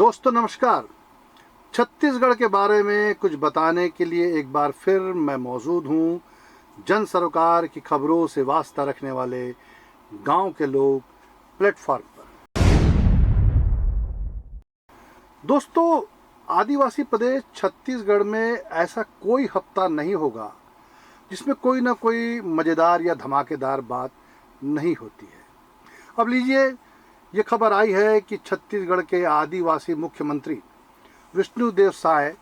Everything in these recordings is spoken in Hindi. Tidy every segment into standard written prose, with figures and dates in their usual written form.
दोस्तों नमस्कार। छत्तीसगढ़ के बारे में कुछ बताने के लिए एक बार फिर मैं मौजूद हूँ जन सरोकार की खबरों से वास्ता रखने वाले गांव के लोग प्लेटफॉर्म पर। दोस्तों, आदिवासी प्रदेश छत्तीसगढ़ में ऐसा कोई हफ्ता नहीं होगा जिसमें कोई ना कोई मज़ेदार या धमाकेदार बात नहीं होती है। अब लीजिए, ये खबर आई है कि छत्तीसगढ़ के आदिवासी मुख्यमंत्री विष्णुदेव साय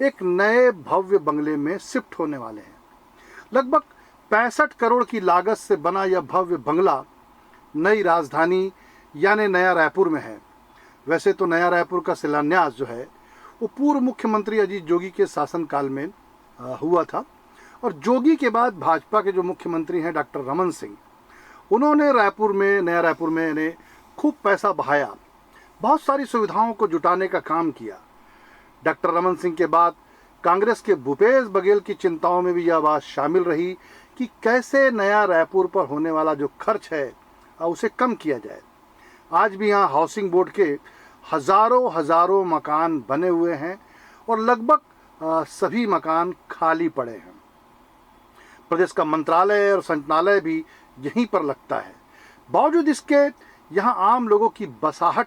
एक नए भव्य बंगले में शिफ्ट होने वाले हैं। लगभग 65 करोड़ की लागत से बना यह भव्य बंगला नई राजधानी यानी नया रायपुर में है। वैसे तो नया रायपुर का शिलान्यास जो है वो पूर्व मुख्यमंत्री अजीत जोगी के शासनकाल में हुआ था, और जोगी के बाद भाजपा के जो मुख्यमंत्री हैं डॉक्टर रमन सिंह, उन्होंने नया रायपुर में इन्हें खूब पैसा बहाया, बहुत सारी सुविधाओं को जुटाने का काम किया। डॉक्टर रमन सिंह के बाद कांग्रेस के भूपेश बघेल की चिंताओं में भी यह बात शामिल रही कि कैसे नया रायपुर पर होने वाला जो खर्च है उसे कम किया जाए। आज भी यहाँ हाउसिंग बोर्ड के हजारों मकान बने हुए हैं और लगभग सभी मकान खाली पड़े हैं। प्रदेश का मंत्रालय और संचालय भी यहीं पर लगता है। बावजूद इसके यहाँ आम लोगों की बसाहट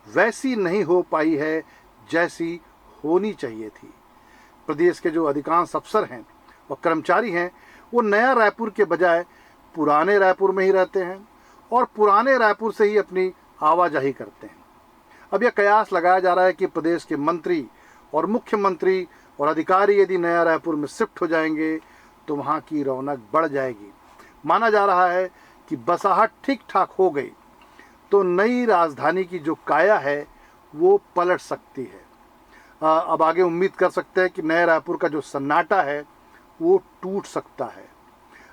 वैसी नहीं हो पाई है जैसी होनी चाहिए थी। प्रदेश के जो अधिकांश अफसर हैं और कर्मचारी हैं वो नया रायपुर के बजाय पुराने रायपुर में ही रहते हैं और पुराने रायपुर से ही अपनी आवाजाही करते हैं। अब यह कयास लगाया जा रहा है कि प्रदेश के मंत्री और मुख्यमंत्री और अधिकारी यदि नया रायपुर में शिफ्ट हो जाएंगे तो वहाँ की रौनक बढ़ जाएगी। माना जा रहा है कि बसाहट ठीक ठाक हो गई तो नई राजधानी की जो काया है वो पलट सकती है। अब आगे उम्मीद कर सकते हैं कि नए रायपुर का जो सन्नाटा है वो टूट सकता है।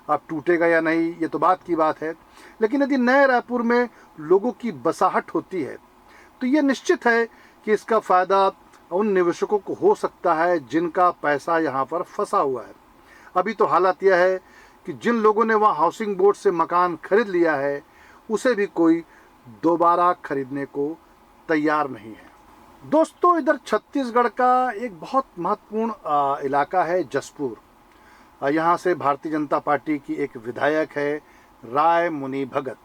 अब टूटेगा या नहीं ये तो बात की बात है, लेकिन यदि नए रायपुर में लोगों की बसाहट होती है तो ये निश्चित है कि इसका फ़ायदा उन निवेशकों को हो सकता है जिनका पैसा यहाँ पर फंसा हुआ है। अभी तो हालत यह है कि जिन लोगों ने वहाँ हाउसिंग बोर्ड से मकान खरीद लिया है उसे भी कोई दोबारा खरीदने को तैयार नहीं है। दोस्तों, इधर छत्तीसगढ़ का एक बहुत महत्वपूर्ण इलाका है जशपुर। यहाँ से भारतीय जनता पार्टी की एक विधायक है राय मुनि भगत।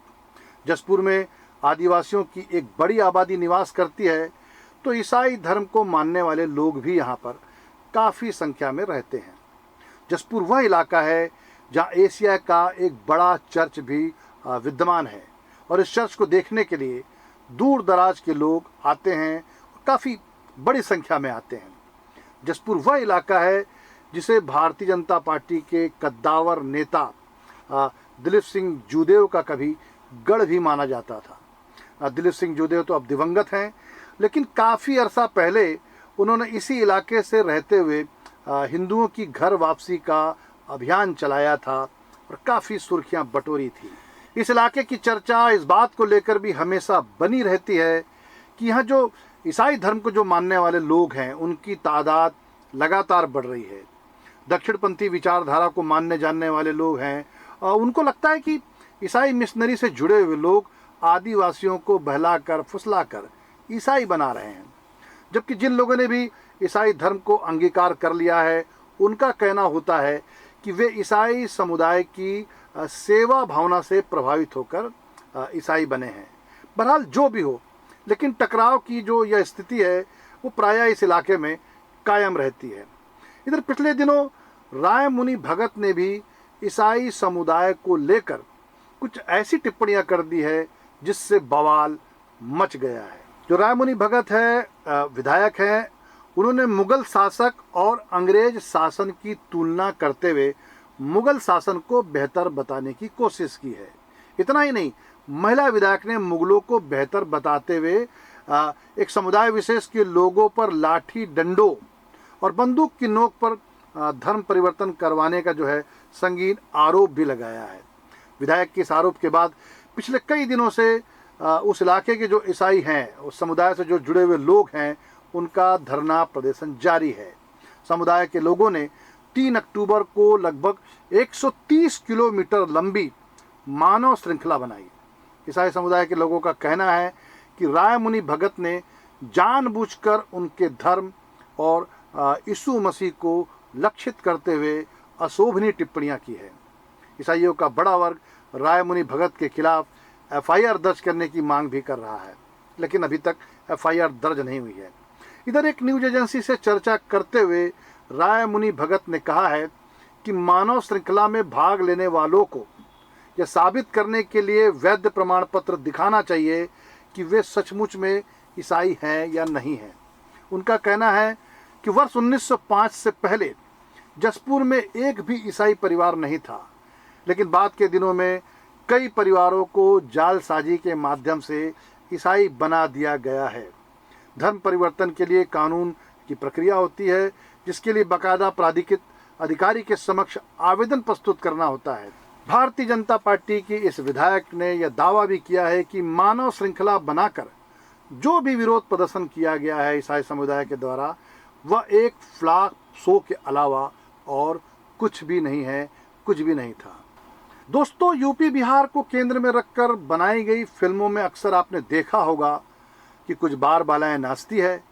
जशपुर में आदिवासियों की एक बड़ी आबादी निवास करती है, तो ईसाई धर्म को मानने वाले लोग भी यहाँ पर काफ़ी संख्या में रहते हैं। जशपुर वह इलाका है जहाँ एशिया का एक बड़ा चर्च भी विद्यमान है, और इस चर्च को देखने के लिए दूर दराज के लोग आते हैं, काफ़ी बड़ी संख्या में आते हैं। जशपुर वह इलाका है जिसे भारतीय जनता पार्टी के कद्दावर नेता दिलीप सिंह जूदेव का कभी गढ़ भी माना जाता था। दिलीप सिंह जूदेव तो अब दिवंगत हैं, लेकिन काफ़ी अरसा पहले उन्होंने इसी इलाके से रहते हुए हिंदुओं की घर वापसी का अभियान चलाया था और काफ़ी सुर्खियां बटोरी थी। इस इलाके की चर्चा इस बात को लेकर भी हमेशा बनी रहती है कि यहाँ जो ईसाई धर्म को जो मानने वाले लोग हैं उनकी तादाद लगातार बढ़ रही है। दक्षिणपंथी विचारधारा को मानने जानने वाले लोग हैं, उनको लगता है कि ईसाई मिशनरी से जुड़े हुए लोग आदिवासियों को बहलाकर फुसलाकर ईसाई बना रहे हैं, जबकि जिन लोगों ने भी ईसाई धर्म को अंगीकार कर लिया है उनका कहना होता है कि वे ईसाई समुदाय की सेवा भावना से प्रभावित होकर ईसाई बने हैं। बहरहाल जो भी हो, लेकिन टकराव की जो यह स्थिति है वो प्रायः इस इलाके में कायम रहती है। इधर पिछले दिनों राय मुनि भगत ने भी ईसाई समुदाय को लेकर कुछ ऐसी टिप्पणियां कर दी है जिससे बवाल मच गया है। जो राय मुनि भगत है विधायक हैं, उन्होंने मुगल शासक और अंग्रेज शासन की तुलना करते हुए मुगल शासन को बेहतर बताने की कोशिश की है। इतना ही नहीं, महिला विधायक ने मुगलों को बेहतर बताते हुए एक समुदाय विशेष के लोगों पर लाठी डंडों और बंदूक की नोक पर धर्म परिवर्तन करवाने का जो है संगीन आरोप भी लगाया है। विधायक के इस आरोप के बाद पिछले कई दिनों से उस इलाके के जो ईसाई हैं, उस समुदाय से जो जुड़े हुए लोग हैं, उनका धरना प्रदर्शन जारी है। समुदाय के लोगों ने 3 अक्टूबर को लगभग 130 किलोमीटर लंबी मानव श्रृंखला बनाई। ईसाई समुदाय के लोगों का कहना है कि राय मुनि भगत ने जानबूझकर उनके धर्म और यीशु मसीह को लक्षित करते हुए अशोभनीय टिप्पणियां की है। ईसाइयों का बड़ा वर्ग रायमुनि भगत के खिलाफ एफआईआर दर्ज करने की मांग भी कर रहा है, लेकिन अभी तक एफआईआर दर्ज नहीं हुई है। इधर एक न्यूज एजेंसी से चर्चा करते हुए रायमुनि भगत ने कहा है कि मानव श्रृंखला में भाग लेने वालों को यह साबित करने के लिए वैध प्रमाण पत्र दिखाना चाहिए कि वे सचमुच में ईसाई हैं या नहीं हैं। उनका कहना है कि वर्ष 1905 से पहले जसपुर में एक भी ईसाई परिवार नहीं था, लेकिन बाद के दिनों में कई परिवारों को जालसाजी के माध्यम से ईसाई बना दिया गया है। धर्म परिवर्तन के लिए कानून की प्रक्रिया होती है, जिसके लिए बाकायदा प्राधिकृत अधिकारी के समक्ष आवेदन प्रस्तुत करना होता है। भारतीय जनता पार्टी की इस विधायक ने यह दावा भी किया है कि मानव श्रृंखला बनाकर जो भी विरोध प्रदर्शन किया गया है ईसाई समुदाय के द्वारा, वह एक फ्लैग शो के अलावा और कुछ भी नहीं है, कुछ भी नहीं था। दोस्तों, यूपी बिहार को केंद्र में रखकर बनाई गई फिल्मों में अक्सर आपने देखा होगा कि कुछ बार बालाएं नाचती है,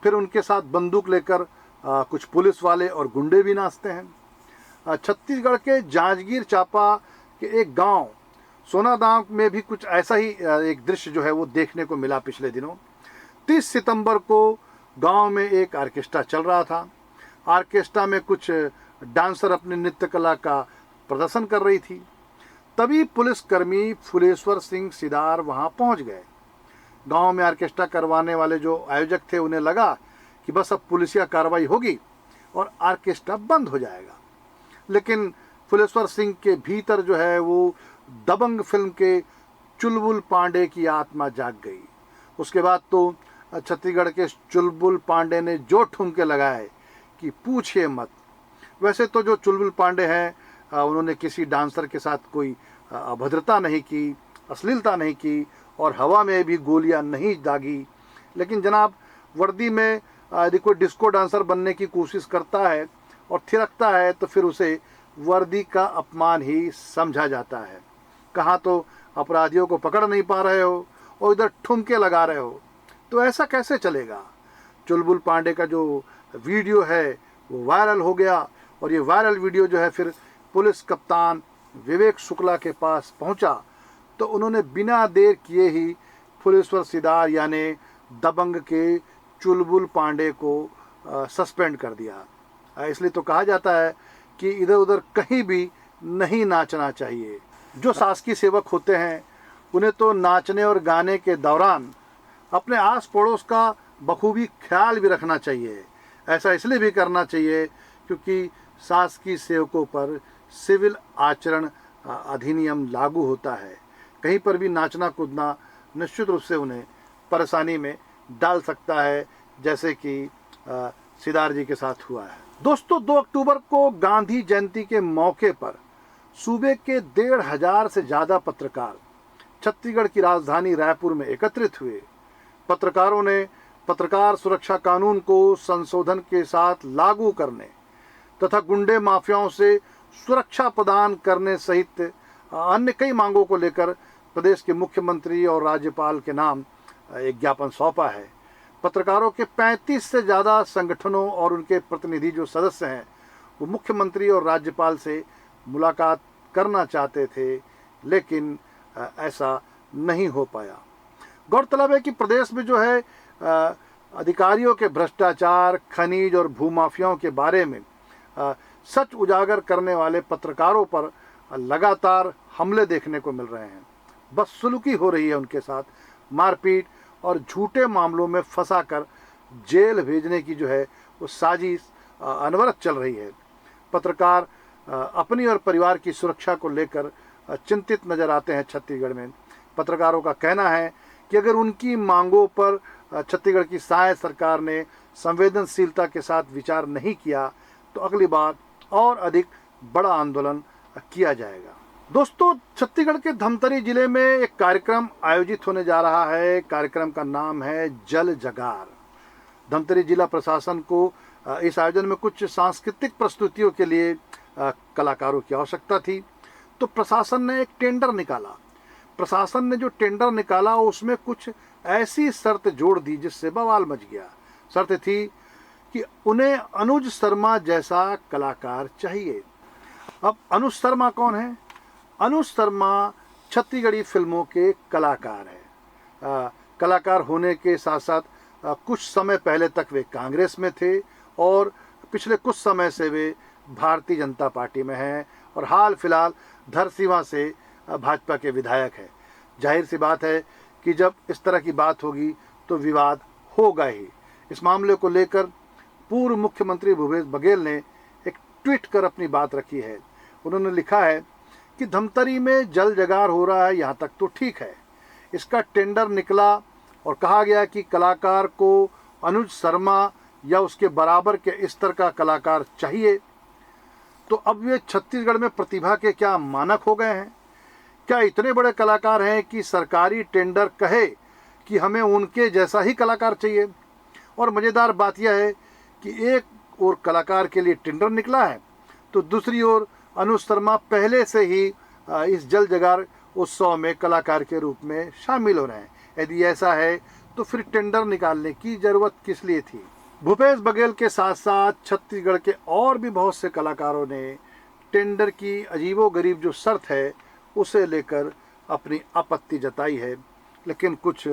फिर उनके साथ बंदूक लेकर कुछ पुलिस वाले और गुंडे भी नाचते हैं। छत्तीसगढ़ के जांजगीर चांपा के एक गांव सोनादांव में भी कुछ ऐसा ही एक दृश्य जो है वो देखने को मिला पिछले दिनों। 30 सितंबर को गांव में एक ऑर्केस्ट्रा चल रहा था। ऑर्केस्ट्रा में कुछ डांसर अपनी नृत्य कला का प्रदर्शन कर रही थी। तभी पुलिसकर्मी फुलेश्वर सिंह सिदार वहां पहुंच गए। गांव में ऑर्केस्ट्रा करवाने वाले जो आयोजक थे उन्हें लगा कि बस अब पुलिसिया कार्रवाई होगी और ऑर्केस्ट्रा बंद हो जाएगा, लेकिन फुलेश्वर सिंह के भीतर जो है वो दबंग फिल्म के चुलबुल पांडे की आत्मा जाग गई। उसके बाद तो छत्तीसगढ़ के चुलबुल पांडे ने जो ठुमके लगाए कि पूछिए मत। वैसे तो जो चुलबुल पांडे हैं उन्होंने किसी डांसर के साथ कोई अभद्रता नहीं की, अश्लीलता नहीं की और हवा में भी गोलियां नहीं दागी, लेकिन जनाब वर्दी में यदि कोई डिस्को डांसर बनने की कोशिश करता है और थिरकता है तो फिर उसे वर्दी का अपमान ही समझा जाता है। कहाँ तो अपराधियों को पकड़ नहीं पा रहे हो और इधर ठुमके लगा रहे हो, तो ऐसा कैसे चलेगा। चुलबुल पांडे का जो वीडियो है वो वायरल हो गया और ये वायरल वीडियो जो है फिर पुलिस कप्तान विवेक शुक्ला के पास पहुंचा, तो उन्होंने बिना देर किए ही फुलेश्वर सिदार यानी दबंग के चुलबुल पांडे को सस्पेंड कर दिया। इसलिए तो कहा जाता है कि इधर उधर कहीं भी नहीं नाचना चाहिए। जो शासकीय सेवक होते हैं उन्हें तो नाचने और गाने के दौरान अपने आस पड़ोस का बखूबी ख्याल भी रखना चाहिए। ऐसा इसलिए भी करना चाहिए क्योंकि शासकीय सेवकों पर सिविल आचरण अधिनियम लागू होता है। कहीं पर भी नाचना कूदना निश्चित रूप से उन्हें परेशानी में डाल सकता है, जैसे कि सिदार जी के साथ हुआ है। दोस्तों, 2 अक्टूबर को गांधी जयंती के मौके पर सूबे के 1,500 से ज़्यादा पत्रकार छत्तीसगढ़ की राजधानी रायपुर में एकत्रित हुए। पत्रकारों ने पत्रकार सुरक्षा कानून को संशोधन के साथ लागू करने तथा गुंडे माफियाओं से सुरक्षा प्रदान करने सहित अन्य कई मांगों को लेकर प्रदेश के मुख्यमंत्री और राज्यपाल के नाम एक ज्ञापन सौंपा है। पत्रकारों के 35 से ज़्यादा संगठनों और उनके प्रतिनिधि जो सदस्य हैं वो मुख्यमंत्री और राज्यपाल से मुलाकात करना चाहते थे, लेकिन ऐसा नहीं हो पाया। गौरतलब है कि प्रदेश में जो है अधिकारियों के भ्रष्टाचार, खनिज और भूमाफियाओं के बारे में सच उजागर करने वाले पत्रकारों पर लगातार हमले देखने को मिल रहे हैं। बदसलूकी हो रही है उनके साथ, मारपीट और झूठे मामलों में फंसाकर जेल भेजने की जो है वो साजिश अनवरत चल रही है। पत्रकार अपनी और परिवार की सुरक्षा को लेकर चिंतित नजर आते हैं छत्तीसगढ़ में। पत्रकारों का कहना है कि अगर उनकी मांगों पर छत्तीसगढ़ की सहायक सरकार ने संवेदनशीलता के साथ विचार नहीं किया तो अगली बार और अधिक बड़ा आंदोलन किया जाएगा। दोस्तों, छत्तीसगढ़ के धमतरी जिले में एक कार्यक्रम आयोजित होने जा रहा है। कार्यक्रम का नाम है जल जगार। धमतरी जिला प्रशासन को इस आयोजन में कुछ सांस्कृतिक प्रस्तुतियों के लिए कलाकारों की आवश्यकता थी, तो प्रशासन ने एक टेंडर निकाला। प्रशासन ने जो टेंडर निकाला उसमें कुछ ऐसी शर्त जोड़ दी जिससे बवाल मच गया। शर्त थी कि उन्हें अनुज शर्मा जैसा कलाकार चाहिए। अब अनुज शर्मा कौन है? अनुज शर्मा छत्तीसगढ़ी फिल्मों के कलाकार हैं। कलाकार होने के साथ साथ कुछ समय पहले तक वे कांग्रेस में थे और पिछले कुछ समय से वे भारतीय जनता पार्टी में हैं और हाल फिलहाल धरसींवा से भाजपा के विधायक हैं। जाहिर सी बात है कि जब इस तरह की बात होगी तो विवाद होगा ही। इस मामले को लेकर पूर्व मुख्यमंत्री भूपेश बघेल ने एक ट्वीट कर अपनी बात रखी है। उन्होंने लिखा है कि धमतरी में जल जगार हो रहा है, यहाँ तक तो ठीक है। इसका टेंडर निकला और कहा गया कि कलाकार को अनुज शर्मा या उसके बराबर के स्तर का कलाकार चाहिए। तो अब वे छत्तीसगढ़ में प्रतिभा के क्या मानक हो गए हैं? क्या इतने बड़े कलाकार हैं कि सरकारी टेंडर कहे कि हमें उनके जैसा ही कलाकार चाहिए? और मज़ेदार बात यह है कि एक और कलाकार के लिए टेंडर निकला है तो दूसरी ओर अनुज शर्मा पहले से ही इस जल जगार उत्सव में कलाकार के रूप में शामिल हो रहे हैं। यदि ऐसा है तो फिर टेंडर निकालने की जरूरत किस लिए थी? भूपेश बघेल के साथ साथ छत्तीसगढ़ के और भी बहुत से कलाकारों ने टेंडर की अजीबोगरीब जो शर्त है उसे लेकर अपनी आपत्ति जताई है, लेकिन कुछ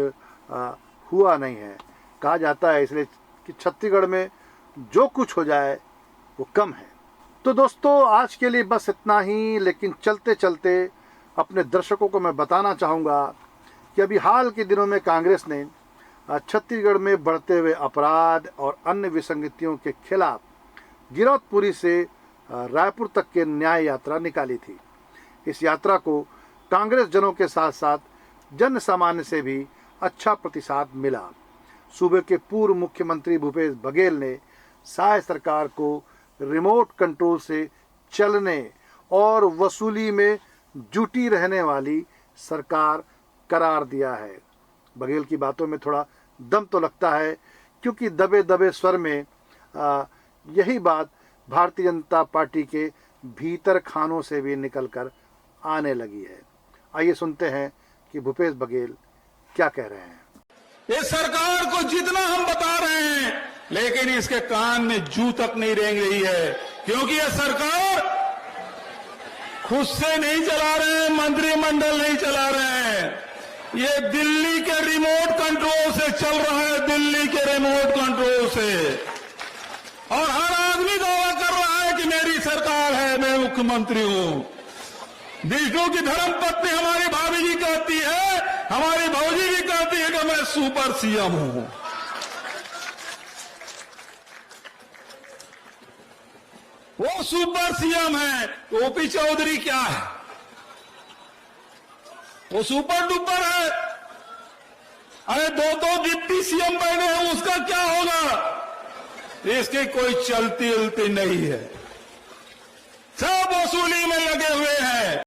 हुआ नहीं है। कहा जाता है इसलिए कि छत्तीसगढ़ में जो कुछ हो जाए वो कम है। तो दोस्तों आज के लिए बस इतना ही, लेकिन चलते चलते अपने दर्शकों को मैं बताना चाहूँगा कि अभी हाल के दिनों में कांग्रेस ने छत्तीसगढ़ में बढ़ते हुए अपराध और अन्य विसंगतियों के खिलाफ गिरौदपुरी से रायपुर तक के न्याय यात्रा निकाली थी। इस यात्रा को कांग्रेस जनों के साथ साथ जन सामान्य से भी अच्छा प्रतिसाद मिला। सूबे के पूर्व मुख्यमंत्री भूपेश बघेल ने शाह सरकार को रिमोट कंट्रोल से चलने और वसूली में जुटी रहने वाली सरकार करार दिया है। बघेल की बातों में थोड़ा दम तो लगता है, क्योंकि दबे दबे स्वर में यही बात भारतीय जनता पार्टी के भीतर खानों से भी निकलकर आने लगी है। आइए सुनते हैं कि भूपेश बघेल क्या कह रहे हैं। इस सरकार को जितना हम बता रहे हैं, लेकिन इसके कान में जू तक नहीं रेंग रही है, क्योंकि यह सरकार खुद से नहीं चला रहे हैं, मंत्रिमंडल नहीं चला रहे हैं। ये दिल्ली के रिमोट कंट्रोल से चल रहा है, दिल्ली के रिमोट कंट्रोल से। और हर आदमी दावा कर रहा है कि मेरी सरकार है, मैं मुख्यमंत्री हूं। विष्णु की धर्मपत्नी हमारी भाभी जी कहती है, हमारी भौजी भी कहती है कि मैं सुपर सीएम हूं। वो सुपर सीएम है, ओपी चौधरी क्या है? वो सुपर डुपर है। अरे दो डिप्टी सीएम बने हैं, उसका क्या होगा? इसकी कोई चलती उलती नहीं है, सब वसूली में लगे हुए हैं।